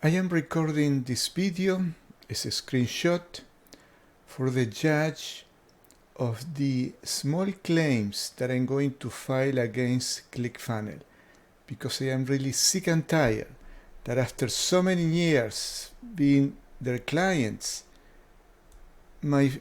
I am recording this video as a screenshot for the judge of the small claims that I'm going to file against ClickFunnels, because I am really sick and tired that after so many years being their clients, my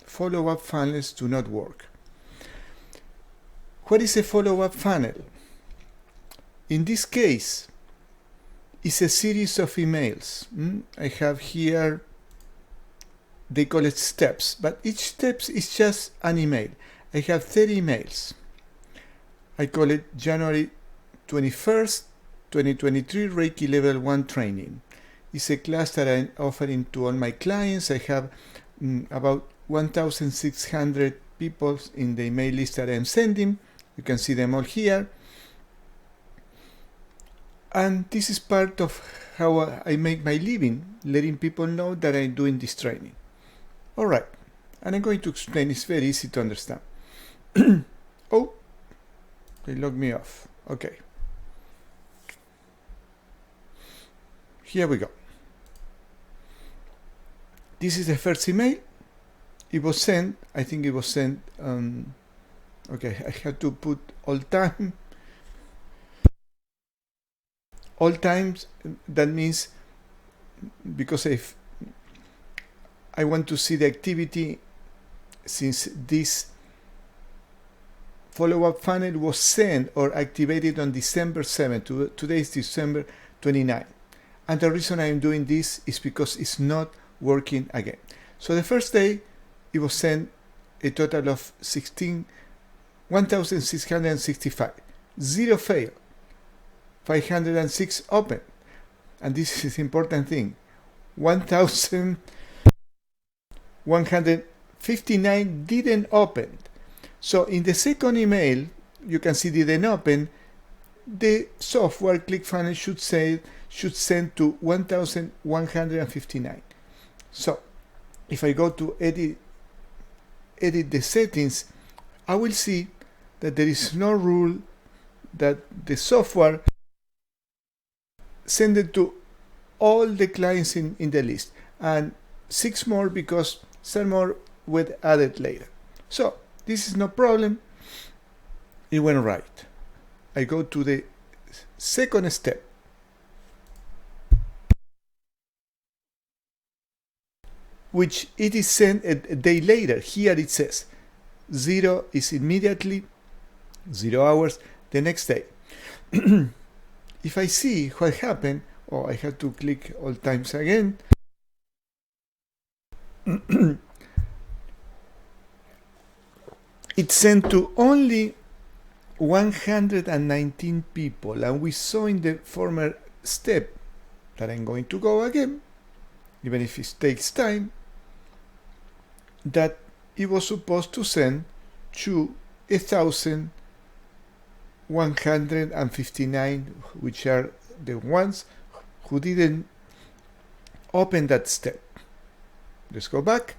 follow-up funnels do not work. What is a follow-up funnel? In this case, it's a series of emails. I have here, they call it steps, but each step is just an email. I have 30 emails. I call it January 21st, 2023 Reiki Level 1 training. It's a class that I'm offering to all my clients. I have about 1,600 people in the email list that I'm sending. You can see them all here. And this is part of how I make my living, letting people know that I'm doing this training. All right, and I'm going to explain. It's very easy to understand. Oh, they locked me off. Okay. Here we go. This is the first email. It was sent, I think it was sent, okay, I had to put all time. All times, that means because if I want to see the activity since this follow-up funnel was sent or activated on December 7th. Today is December 29th. And the reason I'm doing this is because it's not working again. So the first day, it was sent a total of 1,665. 0 fail. 506 open. And this is the important thing. 1,159 didn't open. So in the second email, you can see didn't open. The software ClickFunnels should send to 1,159. So if I go to edit the settings, I will see that there is no rule that the software send it to all the clients in the list, and 6 more because some more were added later. So this is no problem. It went right. I go to the second step, which it is sent a day later. Here it says 0 is immediately, 0 hours the next day. If I see what happened, I have to click all times again. It's sent to only 119 people, and we saw in the former step that I'm going to go again, even if it takes time, that it was supposed to send to 1,159, which are the ones who didn't open that step. Let's go back.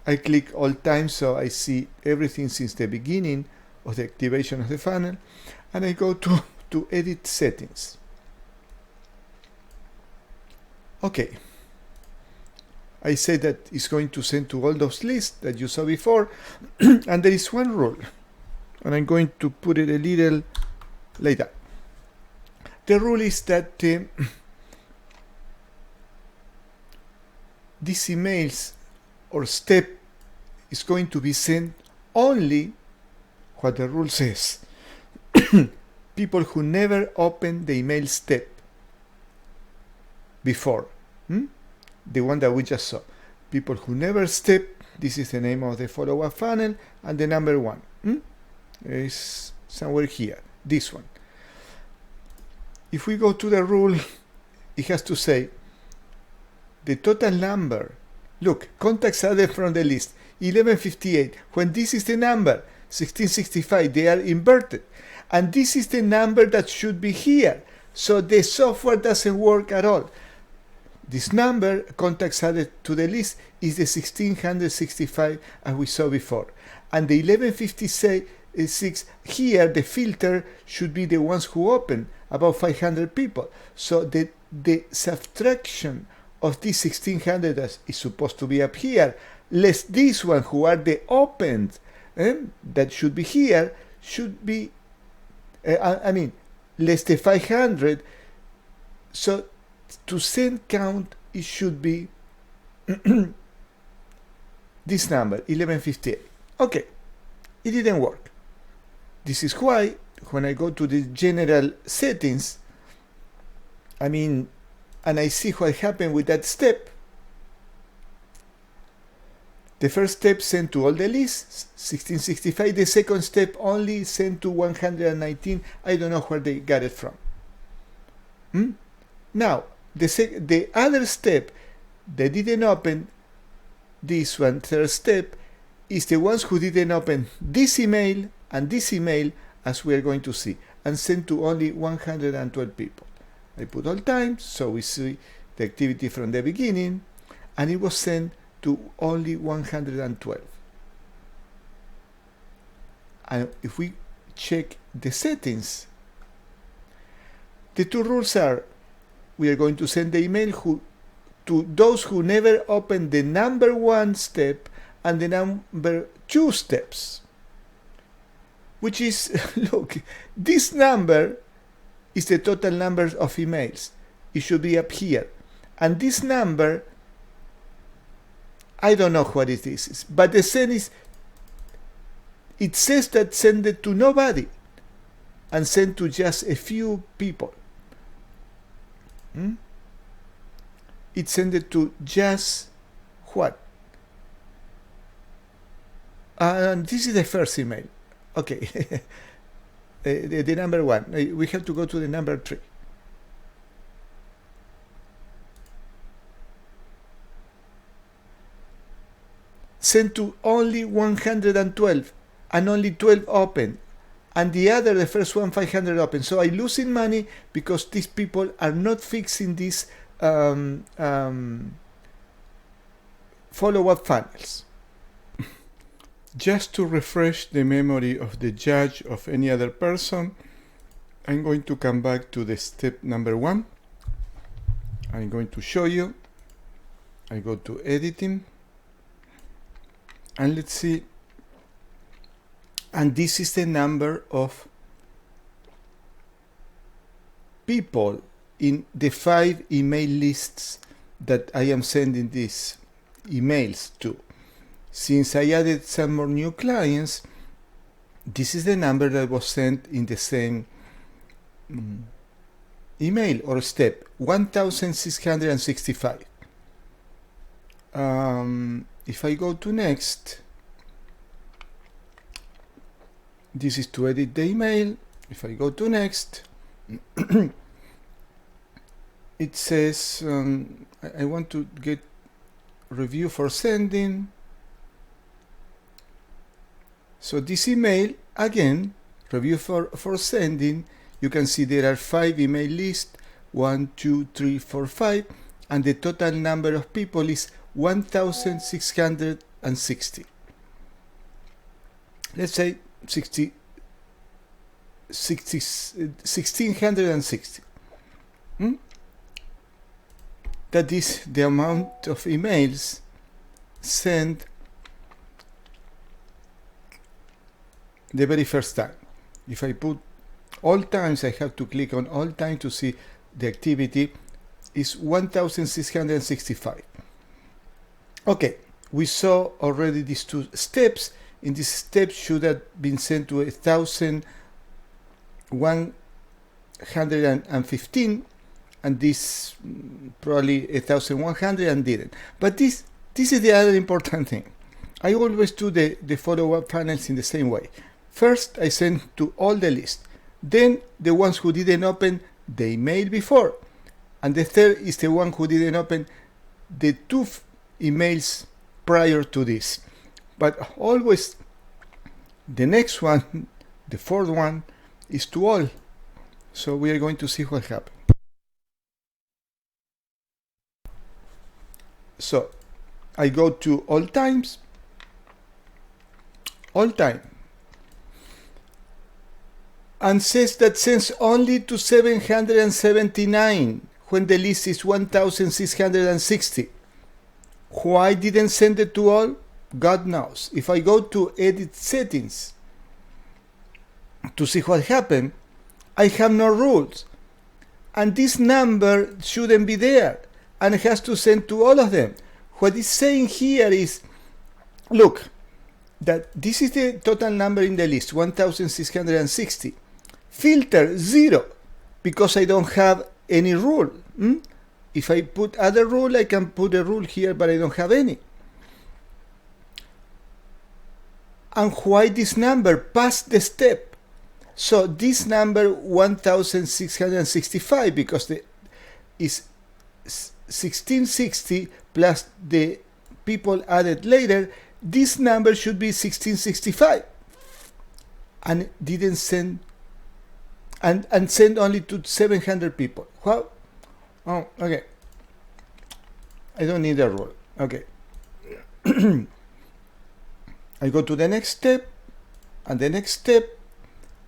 I click all times so I see everything since the beginning of the activation of the funnel, and I go to edit settings. Okay. I say that it's going to send to all those lists that you saw before, and there is one rule, and I'm going to put it a little like that. The rule is that these emails or step is going to be sent only what the rule says. People who never opened the email step before. The one that we just saw. People who never step, this is the name of the follow-up funnel, and the number 1 is somewhere here, this one. If we go to the rule, it has to say the total number. Look, contacts added from the list, 1158. When this is the number, 1665, they are inverted. And this is the number that should be here. So the software doesn't work at all. This number, contacts added to the list, is the 1665 as we saw before. And the 1156 6. Here the filter should be the ones who open, about 500 people. So the subtraction of this 1600 that is supposed to be up here, less this one who are the opened, that should be here, should be, less the 500. So to send count, it should be this number, 1158. Okay, it didn't work. This is why when I go to the general settings, and I see what happened with that step. The first step sent to all the lists, 1665. The second step only sent to 119. I don't know where they got it from. Now, the other step that didn't open, this one, third step, is the ones who didn't open this email and this email, as we are going to see, and sent to only 112 people. I put all times, so we see the activity from the beginning, and it was sent to only 112. And if we check the settings, the two rules are, we are going to send the email to those who never opened the number 1 step and the number 2 steps. Which is, look, this number is the total number of emails. It should be up here. And this number, I don't know what it is, but the send is, it says that send it to nobody and send to just a few people. It sent it to just what? And this is the first email. Okay. the number 1. We have to go to the number 3. Sent to only 112 and only 12 open. And the first one, 500 open. So I'm losing money because these people are not fixing these follow-up funnels. Just to refresh the memory of the judge of any other person, I'm going to come back to the step number 1. I'm going to show you. I go to editing, and let's see. And this is the number of people in the 5 email lists that I am sending these emails to. Since I added some more new clients, this is the number that was sent in the same email or step, 1665. If I go to next, this is to edit the email. If I go to next, it says I want to get review for sending. So this email, again, review for sending, you can see there are 5 email lists, 1, 2, 3, 4, 5, and the total number of people is 1,660. Let's say 1,660. That is the amount of emails sent the very first time. If I put all times, I have to click on all time to see the activity is 1,665. Okay, we saw already these 2 steps. In this step should have been sent to 1,115, and this probably 1,100 and didn't. But this is the other important thing. I always do the follow-up funnels in the same way. First, I send to all the list. Then the ones who didn't open the email before. And the third is the one who didn't open the 2 emails prior to this. But always the next one, the 4th one, is to all. So we are going to see what happens. So I go to all times, all time. and says that sends only to 779 when the list is 1660. Why didn't send it to all? God knows. If I go to edit settings to see what happened, I have no rules. And this number shouldn't be there. And it has to send to all of them. What it's saying here is, look, that this is the total number in the list, 1660. Filter 0, because I don't have any rule. If I put other rule, I can put a rule here, but I don't have any. And why this number passed the step? So this number 1665, because is 1660 plus the people added later, this number should be 1665. And didn't send, and send only to 700 people. Well, oh, okay. I don't need a rule. Okay. I go to the next step, and the next step,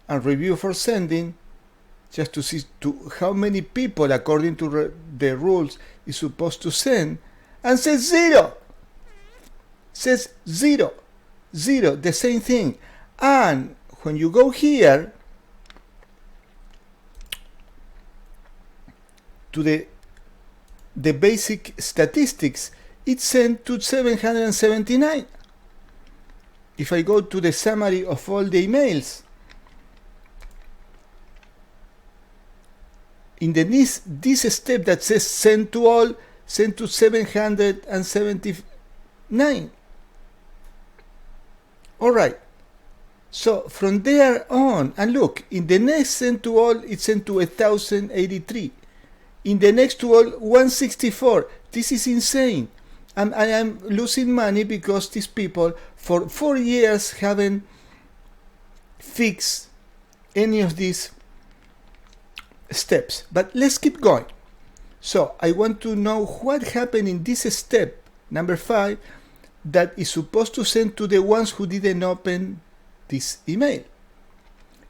and review for sending, just to see to how many people, according to the rules, is supposed to send, and says 0. Says 0. 0, the same thing. And when you go here to the basic statistics, it's sent to 779. If I go to the summary of all the emails, in this step that says send to all, send to 779. All right. So from there on, and look, in the next send to all, it's sent to 1083. In the next to all, 164. This is insane. And I am losing money because these people for 4 years haven't fixed any of these steps. But let's keep going. So I want to know what happened in this step, number 5, that is supposed to send to the ones who didn't open this email.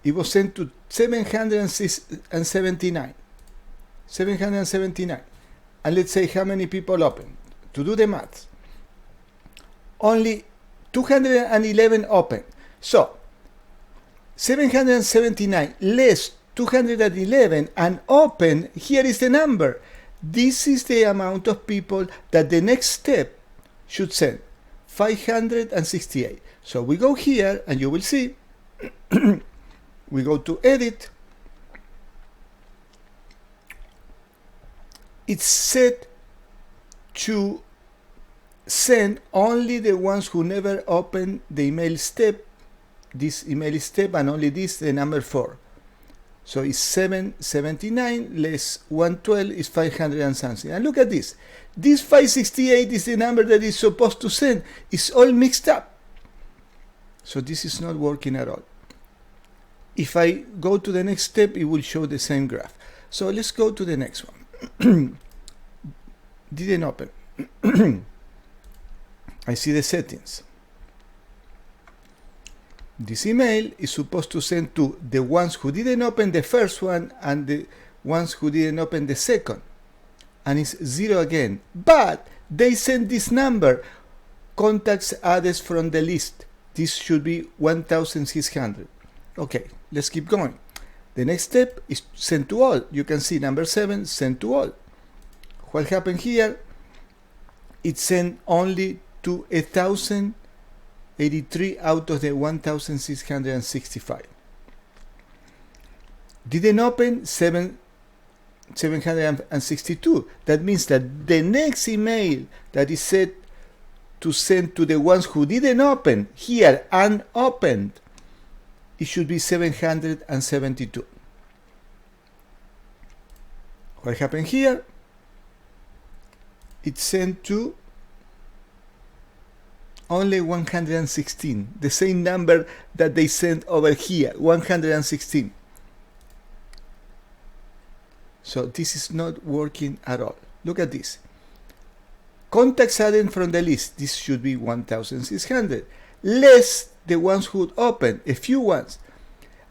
It was sent to 779. 779. And let's say how many people opened. To do the math, only 211 open. So 779 less 211 and open, here is the number. This is the amount of people that the next step should send, 568. So we go here and you will see, we go to edit. It's set to send only the ones who never opened the email step, this email step, and only this, the number 4. So it's 779 less 112 is 500 and something. And look at this. This 568 is the number that is supposed to send. It's all mixed up. So this is not working at all. If I go to the next step, it will show the same graph. So let's go to the next one. Didn't open. I see the settings. This email is supposed to send to the ones who didn't open the first one and the ones who didn't open the second. And it's 0 again. But they send this number, contacts added from the list. This should be 1600. Okay, let's keep going. The next step is send to all. You can see number 7, send to all. What happened here? It sent only to 1083 out of the 1665. Didn't open 762. That means that the next email that is set to send to the ones who didn't open, here unopened, it should be 772. What happened here? It's sent to only 116, the same number that they sent over here, 116. So this is not working at all. Look at this. Contacts added from the list, this should be 1600, less the ones who opened, a few ones.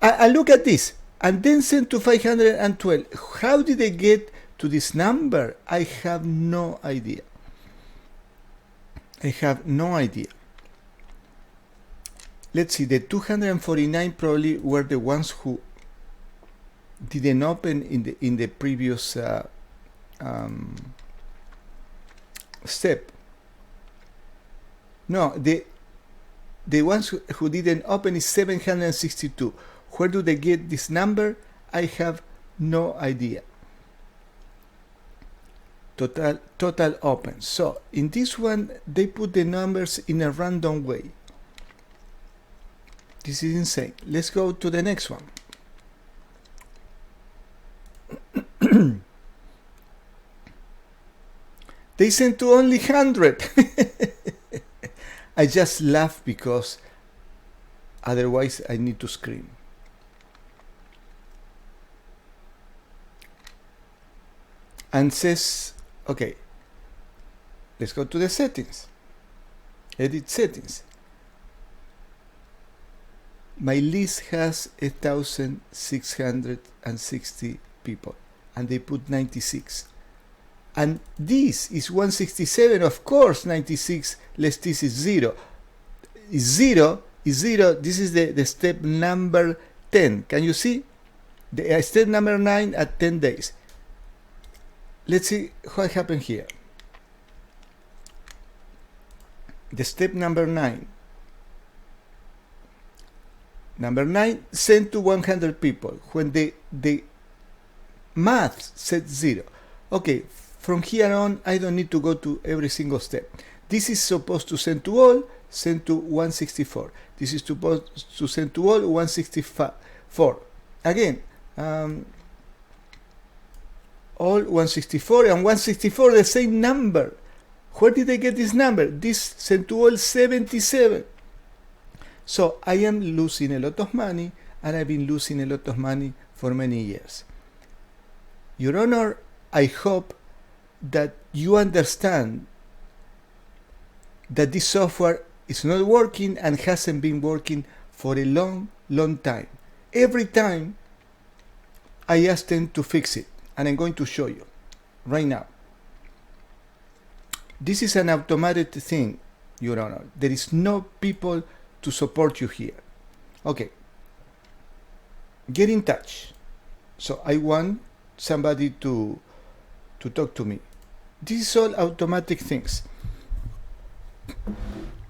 And look at this, and then sent to 512. How did they get to this number? I have no idea. I have no idea. Let's see, the 249 probably were the ones who didn't open in the previous step. No, the ones who didn't open is 762. Where do they get this number? I have no idea. Total open. So in this one, they put the numbers in a random way. This is insane. Let's go to the next one. They sent to only 100. I just laugh because otherwise I need to scream. And says, okay, let's go to the settings. Edit settings. My list has 1,660 people, and they put 96. And this is 167, of course. 96 less this is 0. Is 0 is 0. This is the step number 10. Can you see? The step number 9 at 10 days. Let's see what happened here. The step number 9. Number 9 sent to 100 people when the math said 0. Okay, from here on, I don't need to go to every single step. This is supposed to send to all, send to 164. This is supposed to send to all, 164. Again, all 164 and 164 the same number. Where did they get this number? This sent to all 77. So I am losing a lot of money, and I've been losing a lot of money for many years. Your Honor, I hope that you understand that this software is not working and hasn't been working for a long time. Every time I ask them to fix it, and I'm going to show you right now. This is an automated thing, Your Honor. There is no people to support you here. Okay, get in touch. So I want somebody to talk to me. This is all automatic things.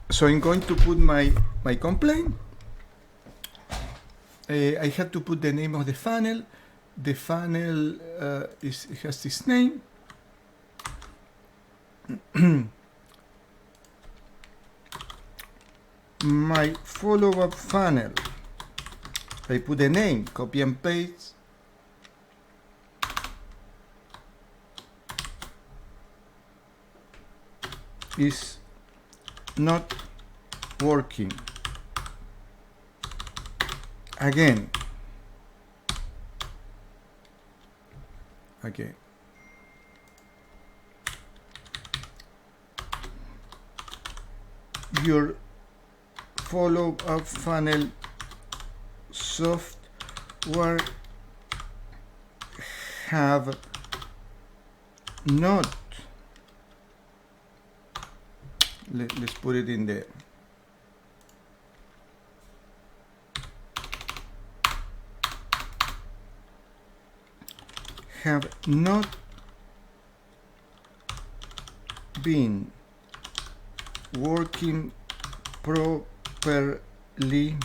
So I'm going to put my complaint. I have to put the name of the funnel. The funnel has this name. My follow-up funnel. I put the name, copy and paste. Is not working. Again. Your follow-up funnel software have not, let's put it in there, have not been working properly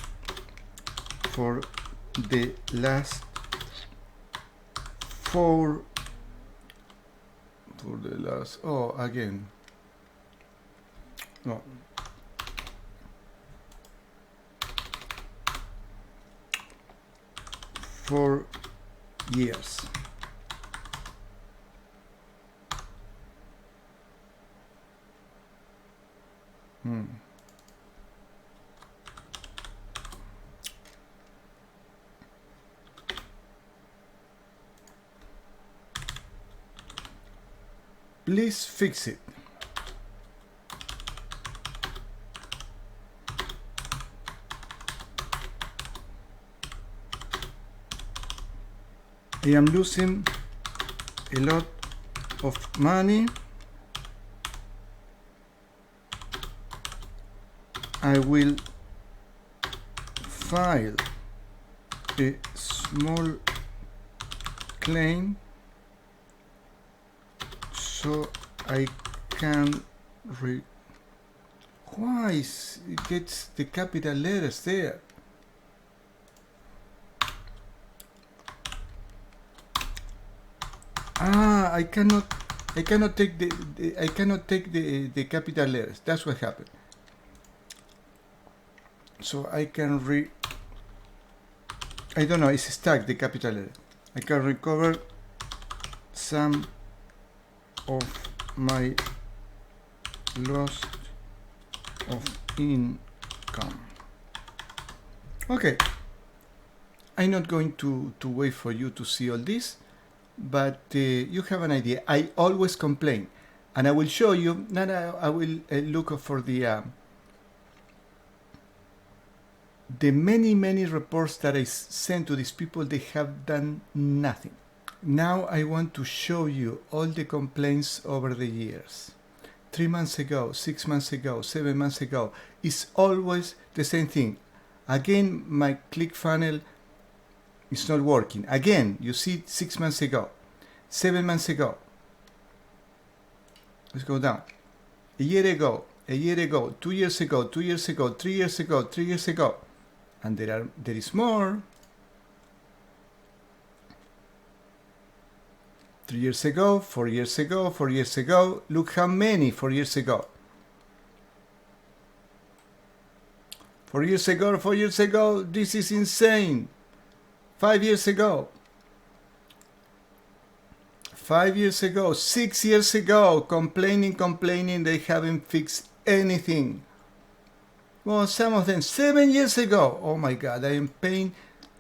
for the last four years. Please fix it. I am losing a lot of money. I will file a small claim so I can why it gets the capital letters there? I cannot take the capital letters. That's what happened. So I can I don't know, it's stuck, the capital letter. I can recover some of my loss of income. Okay, I'm not going to wait for you to see all this, but you have an idea. I always complain, and I will show you. Now I will look for the many reports that I sent to these people. They have done nothing. Now I want to show you all the complaints over the years. 3 months ago, 6 months ago, 7 months ago. It's always the same thing. Again, my ClickFunnels is not working. Again, you see 6 months ago, 7 months ago. Let's go down. A year ago, 2 years ago, 2 years ago, 3 years ago, 3 years ago. And there is more. 3 years ago, 4 years ago, 4 years ago. Look how many 4 years ago. 4 years ago, 4 years ago. This is insane. 5 years ago. 5 years ago, 6 years ago, complaining, they haven't fixed anything. Well, some of them 7 years ago. Oh my God, I am paying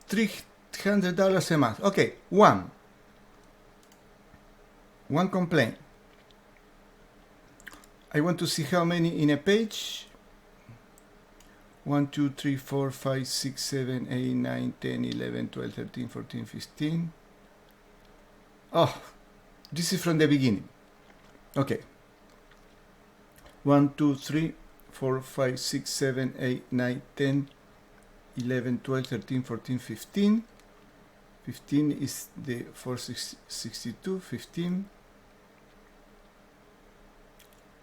$300 a month. Okay, one complaint. I want to see how many in a page. 1, 2, 3, 4, 5, 6, 7, 8, 9, 10, 11, 12, 13, 14, 15. Oh, this is from the beginning. Okay. 1, 2, 3, 4, 5, 6, 7, 8, 9, 10, 11, 12, 13, 14, 15. 15 is the 462, 15.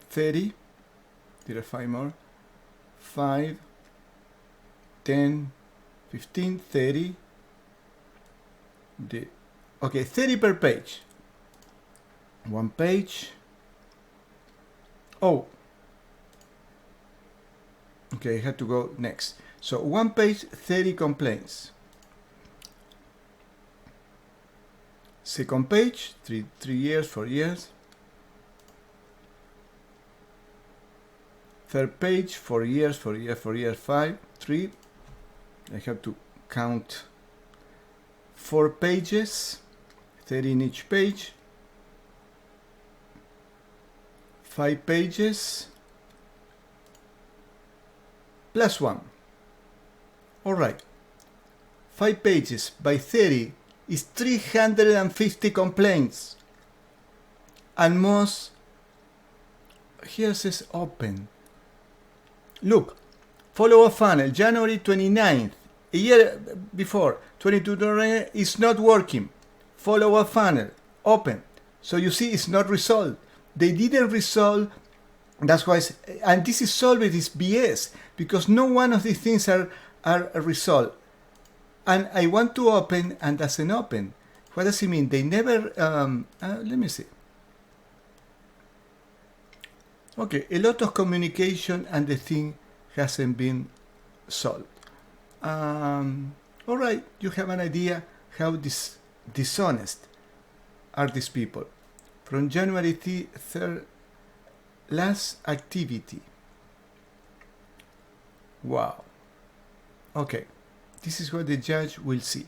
30. There are 5 more. 5, 10, 15, 30. Okay, 30 per page. One page. Oh. Okay, I had to go next. So one page, 30 complaints. Second page, 3 years, 4 years. Third page, 4 years, 4 years, 4 years, 5, 3. I have to count 4 pages, 30 in each page. 5 pages, plus 1. All right. 5 pages by 30 is 350 complaints. And most, here says open. Look, follow-up funnel, January 29th, a year before, 22 is not working. Follow-up funnel, open. So you see it's not resolved. They didn't resolve, that's why, and this is solved, this BS, because no one of these things are resolved. And I want to open and doesn't open. What does it mean? They never, let me see. Okay, a lot of communication and the thing hasn't been solved. All right, you have an idea how dishonest are these people. From January 3rd, last activity. Wow. Okay, this is what the judge will see.